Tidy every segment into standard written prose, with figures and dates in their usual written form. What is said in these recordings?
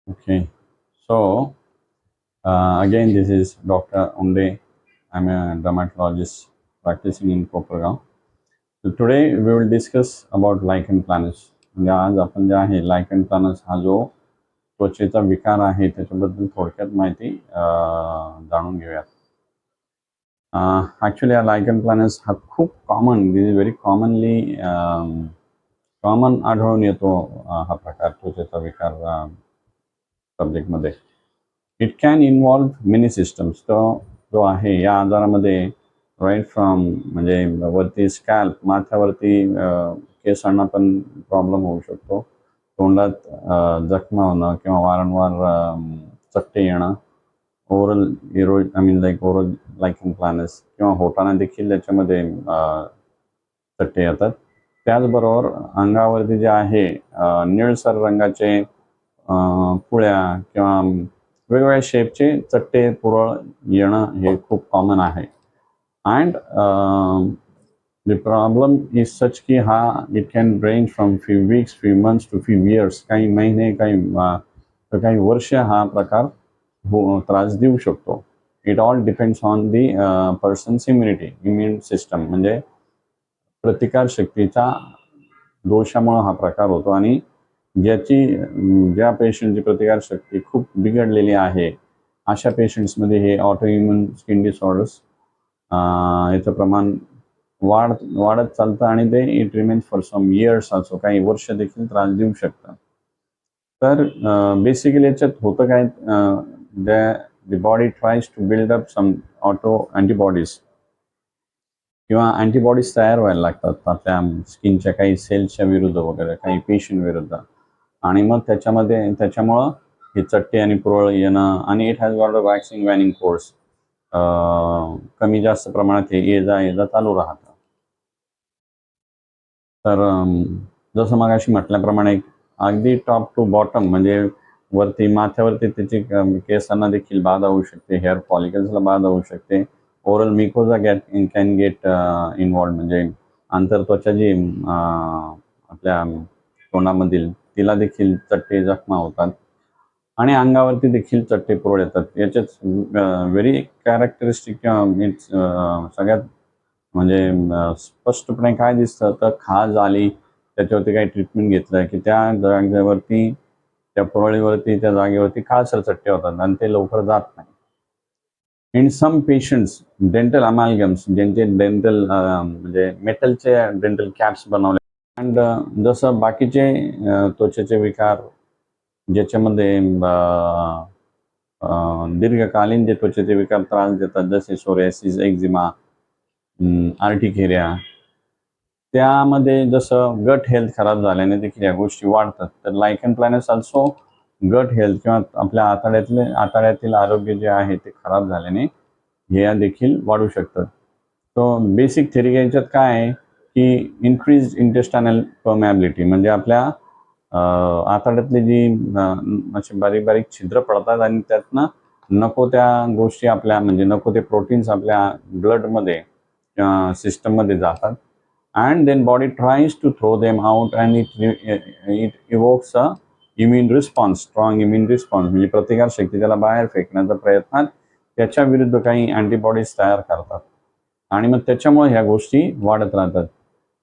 Okay, so again, this is Dr. Unde. I'm a dermatologist practicing in Kopergaon. So today we will discuss about lichen planus. म्हणजे आज आपण जे आहे lichen planus हा जो त्वचेचा विकार आहे त्याच्याबद्दल थोडक्यात माहिती जाणून घेऊयात. ॲक्च्युली हा lichen planus हा खूप common, this is very commonly common आढळून येतो हा प्रकार त्वचेचा विकार सब्जेक्टमध्ये. It can involve many systems. तो जो आहे या आजारामध्ये राईट फ्रॉम म्हणजे वरती स्कॅल्प माथ्यावरती केसांना पण प्रॉब्लेम होऊ शकतो. तोंडात जखमा होणं किंवा वारंवार चट्टे येणं, ओरल लाईक ओरल लायकिंग प्लॅनस किंवा होताना देखील त्याच्यामध्ये चट्टे येतात. त्याचबरोबर अंगावरती जे आहे निळसर रंगाचे पुळ्या किंवा वेगवेगळ्या शेपचे चट्टे पुरळ येणं हे खूप कॉमन आहे. And the problem is such की हा it can range from few weeks, few months to few years. काही महिने, काही वर्ष हा प्रकार त्रास देऊ शकतो. It all depends on the person's immune system, म्हणजे प्रतिकारशक्तीचा दोषामुळे हा प्रकार होतो. आणि ज्या पेशंटची प्रतिकारशक्ती खूप बिघडलेली आहे अशा पेशंट्समध्ये हे ऑटो इम्युन स्किन डिसऑर्डर्स याचं प्रमाण वाढत चालतं आणि ते it remains for some years असो, काही वर्ष देखील त्रास देऊ शकतात. तर बेसिकली याच्यात होतं काय, the body tries to build up some auto antibodies किंवा अँटीबॉडीज तयार व्हायला लागतात आपल्या स्किनच्या काही सेल्सच्या विरुद्ध वगैरे, काही पेशींविरुद्ध. आणि मग त्याच्यामुळं हे चट्टे आणि पुरळ येणं, आणि it has got a waxing waning course. कमी जास्त प्रमाणात हे ये जा चालू राहतं. तर जसं मगाशी म्हटल्याप्रमाणे अगदी टॉप टू बॉटम म्हणजे वरती माथ्यावरती त्याची केसांना देखील बाधा होऊ शकते, हेअर फॉलिकल्सला बाधा होऊ शकते. Oral mucosa can get involved, म्हणजे आंतरत्वचा जी आपल्या तोंडामधील तिला देखील चट्टे जखमा होतात आणि अंगावरती देखील चट्टे पुरळ येतात. याच्यात व्हेरी कॅरेक्टरिस्टिक मीन्स सगळ्यात म्हणजे स्पष्टपणे काय दिसतं तर खाज आली, त्याच्यावरती काही ट्रीटमेंट घेतलं की त्या जागेवरती, त्या पुरळीवरती, त्या जागेवरती काळसर चट्टे होतात आणि ते लवकर जात नाही. इन सम पेशंट्स डेंटल अमॅलगम्स, ज्यांचे डेंटल म्हणजे मेटलचे डेंटल कॅप्स बनवले. अँड जसं बाकीचे त्वचेचे विकार ज्याच्यामध्ये दीर्घकालीन जे त्वचेचे विकार त्रास देतात, जसे सोरियासिस, एक्झिमा, आर्टिकेरिया, त्यामध्ये जसं गट हेल्थ खराब झाल्याने देखील या गोष्टी वाढतात. तर लायकन प्लॅनस ऑल्सो गट हेल्थ किंवा आपल्या आतड्यातील आरोग्य जे आहे ते खराब झाल्याने हे देखील वाढू शकतं. सो बेसिक थेरी याच्यात काय आहे की इन्क्रीज इंटेस्टायनल परमॅबिलिटी, म्हणजे आपल्या आतड्यातली जी अशी बारीक बारीक छिद्र पडतात आणि त्यातनं नको त्या गोष्टी आपल्या, म्हणजे नको ते प्रोटीन्स आपल्या ब्लडमध्ये सिस्टममध्ये जातात. and then body tries to throw them out and it evokes a immune response, strong immune response, म्हणजे प्रतिकार शक्ती त्याला बाहेर फेकण्याचा प्रयत्नात त्याच्या विरुद्ध काही अँटीबॉडीज तयार करतात आणि मग त्याच्यामुळे ह्या गोष्टी वाढत राहतात.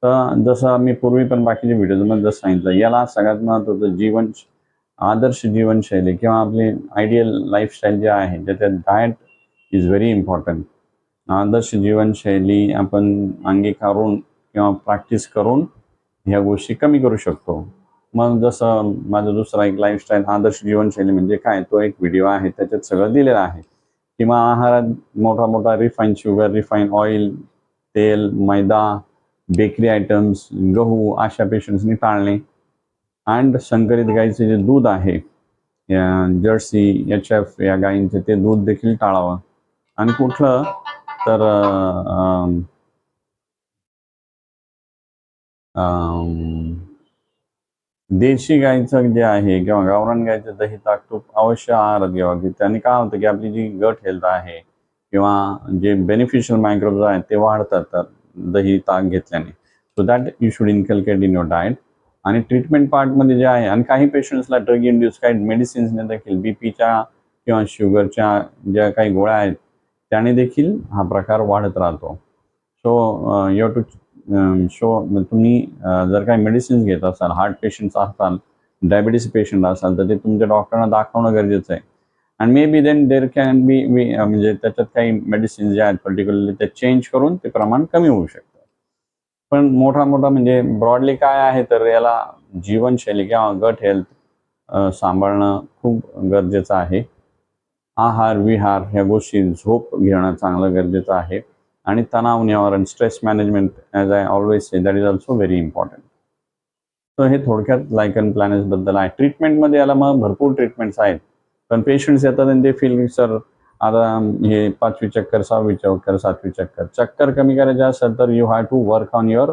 तर जसं मी पूर्वी पण बाकीच्या व्हिडिओमध्ये जसं सांगितलं, याला सगळ्यात महत्त्वाचं आदर्श जीवनशैली किंवा आपली आयडियल लाईफस्टाईल जे आहे ज्याच्यात डाएट इज व्हेरी इम्पॉर्टंट. आदर्श जीवनशैली आपण अंगीकारून किंवा प्रॅक्टिस करून ह्या गोष्टी कमी करू शकतो. मग जसं माझं दुसरा एक लाईफस्टाईल आदर्श जीवनशैली म्हणजे काय, तो एक व्हिडिओ आहे, त्याच्यात सगळं दिलेलं आहे. किंवा आहारात मोठा रिफाईन शुगर, रिफाईन ऑइल, तेल, मैदा, बेकरी आयटम्स, गहू अशा पेशंट्सनी टाळणे. अँड संकरित गाईचे जे दूध आहे, जर्सी, HF या गायींचे, ते दूध देखील टाळावं. आणि कुठलं तर देशी गाईचं जे आहे किंवा गावरान गाईचं दही, ताक, तूप अवश्य आहारात घ्यावं. की त्याने काय होतं की आपली जी गट हेल्थ आहे किंवा जे बेनिफिशियल मायक्रोब्स आहेत ते वाढतात दही ताक घेतल्याने. So that you should inculcate in your diet. आणि ट्रीटमेंट पार्टमध्ये जे आहे, आणि काही पेशंट्सला ड्रग इंड्यूस काही मेडिसिन्सने देखील बीपीच्या किंवा शुगरच्या ज्या काही गोळ्या आहेत त्याने देखील हा प्रकार वाढत राहतो. So you have to show तुम्ही जर काही मेडिसिन्स घेत असाल, हार्ट पेशंट्स असाल, डायबिटीस पेशंट असाल, तर ते तुमच्या डॉक्टरांना दाखवणं गरजेचं आहे. And may be then there can be म्हणजे त्याच्यात काही मेडिसिन जे आहेत पर्टिक्युलरली ते चेंज करून ते प्रमाण कमी होऊ शकतं. पण मोठा म्हणजे ब्रॉडली काय आहे, तर याला जीवनशैली किंवा गट हेल्थ सांभाळणं खूप गरजेचं आहे. आहार, विहार ह्या गोष्टी, झोप घेणं चांगलं गरजेचं आहे. आणि तणाव निवारण, stress management, as I always say, that is also very important. तर हे थोडक्यात लायकन प्लॅनेट्सबद्दल आहे. ट्रीटमेंटमध्ये याला मग भरपूर ट्रीटमेंट्स आहेत. पण पेशंट्स येतात आणि ते फील की सर आता हे 5वी चक्कर, 6वी चक्कर, 7वी चक्कर. चक्कर कमी करायचे असेल तर you have to work on your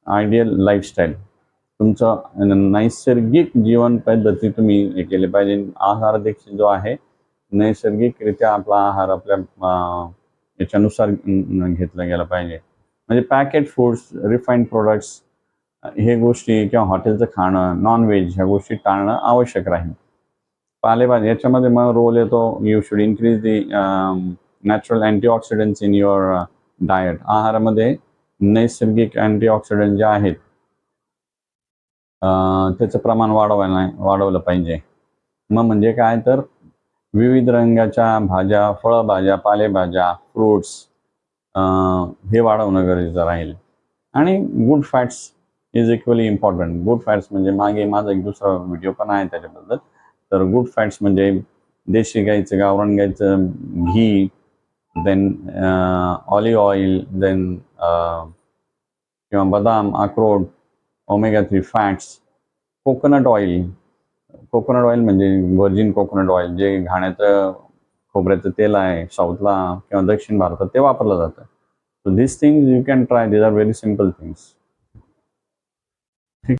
ideal lifestyle. तुमचं नैसर्गिक जीवन पद्धती तुम्ही हे केले पाहिजे. आहार देखील जो आहे नैसर्गिकरित्या आपला आहार आपल्या याच्यानुसार घेतला गेला पाहिजे. म्हणजे पॅकेट फूड्स, रिफाईंड प्रोडक्ट्स हे गोष्टी किंवा हॉटेलचं खाणं, नॉन-व्हेज ह्या गोष्टी टाळणं आवश्यक राहील. पालेभाज्या याच्यामध्ये मग रोल येतो, you should increase the natural antioxidants in your diet. आहारामध्ये नैसर्गिक अँटीऑक्सिडंट जे आहेत त्याचं प्रमाण वाढवलं पाहिजे. मग म्हणजे काय, तर विविध रंगाच्या भाज्या, फळभाज्या, पालेभाज्या, फ्रुट्स हे वाढवणं गरजेचं राहील. आणि good fats is equally important. Good fats म्हणजे मागे माझा एक दुसरा व्हिडिओ पण आहे त्याच्याबद्दल. तर गुड फॅट्स म्हणजे देशी गाईचं, गावरान गाईचं घी, देन ऑलिव्ह ऑइल, देन किंवा बदाम, अक्रोड, omega 3 fats, coconut oil. Coconut oil म्हणजे व्हर्जिन कोकोनट ऑइल, जे घाण्याचं खोबऱ्याचं तेल आहे साऊथला किंवा दक्षिण भारतात ते वापरलं जातं. So this things you can try. These are very simple things.